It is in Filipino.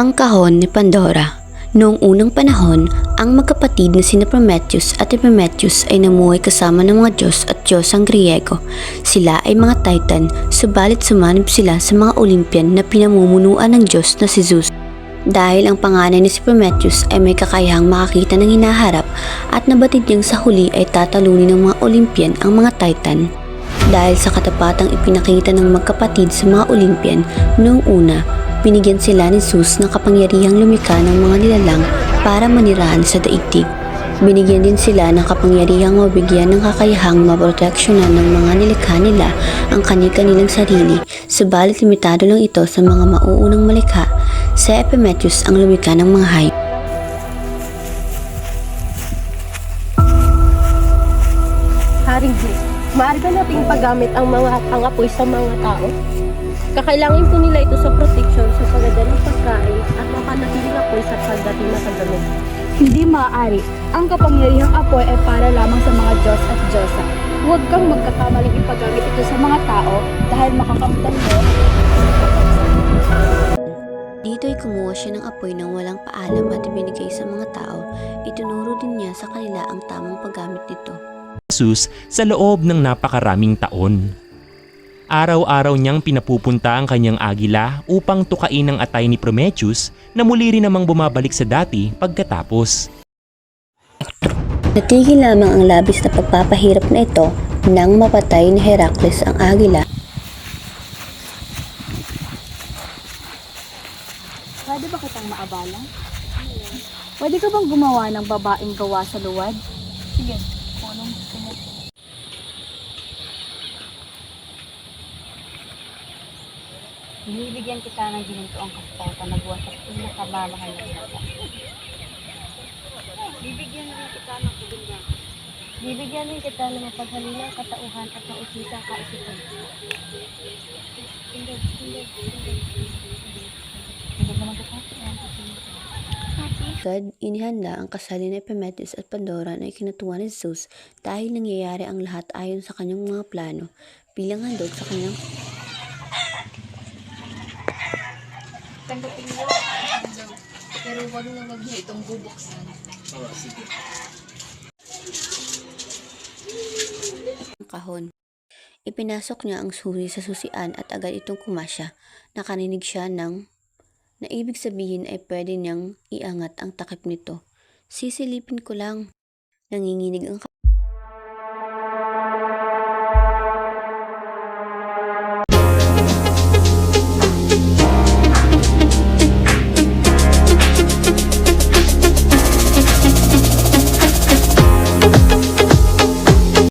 Ang kahon ni Pandora. Noong unang panahon, ang magkapatid na sina Prometheus at Epimetheus ay namuhay kasama ng mga Diyos at Diyosang Griego. Sila ay mga Titan, subalit sumanib sila sa mga Olympian na pinamumunuan ng Diyos na si Zeus. Dahil ang panganay ni si Prometheus ay may kakayahang makakita ng hinaharap at nabatid niyang sa huli ay tatalunin ng mga Olympian ang mga Titan. Dahil sa katapatang ipinakita ng magkapatid sa mga Olympian noong una, binigyan sila ni Zeus ng kapangyarihang lumikha ng mga nilalang para manirahan sa daigdig. Binigyan din sila ng kapangyarihang mabigyan ng kakayahang maproteksyonan ng mga nilikha nila ang kani-kanilang sarili, subalit limitado lang ito sa mga mauunang malikha. Si Epimetheus ang lumikha ng mga hayop. Haring Zeus, maaari ba nating paggamit ang apoy sa mga tao? Kakailangan po nila ito sa protection sa pagdadala ng pagkain at mapanatiling apoy sa pagdating na taglamig. Hindi maaari. Ang kapangyarihang apoy ay para lamang sa mga Diyos at Diyosa. Huwag kang magkakamaling ipagamit ito sa mga tao dahil makakamtan mo. Dito ay kumuha siya ng apoy nang walang paalam at ibinigay sa mga tao. Itinuro din niya sa kanila ang tamang paggamit nito. Zeus sa loob ng napakaraming taon. Araw-araw niyang pinapupunta ang kanyang agila upang tukain ang atay ni Prometheus na muli rin namang bumabalik sa dati pagkatapos. Natigil lamang ang labis na pagpapahirap na ito nang mapatay ni Heracles ang agila. Pwede ba kitang maabala? Pwede ka bang gumawa ng babaeng gawa sa luwad? Sige, kung anong gusto mo. Binibigyan kita ng ginintoang kasipautan na buwan sa pinakamamahal na ginagawa. Bibigyan rin kita ng kagandang. Bibigyan rin kita ng mapaghalinang katauhan at mausisang kaisipan. Hindi naman kita. Agad, inihanda ang kasal ni Epimetheus at Pandora na ikinatuwa ni Zeus dahil nangyayari ang lahat ayon sa kanyang mga plano bilang handog sa kanyang Tanggapin niyo pero wag niyo itong bubuksan. kahon. Ipinasok niya ang suri sa susian at agad itong kumasya. Nakaninig siya ng na ibig sabihin ay pwede niyang iangat ang takip nito. Sisilipin ko lang. Nanginginig ang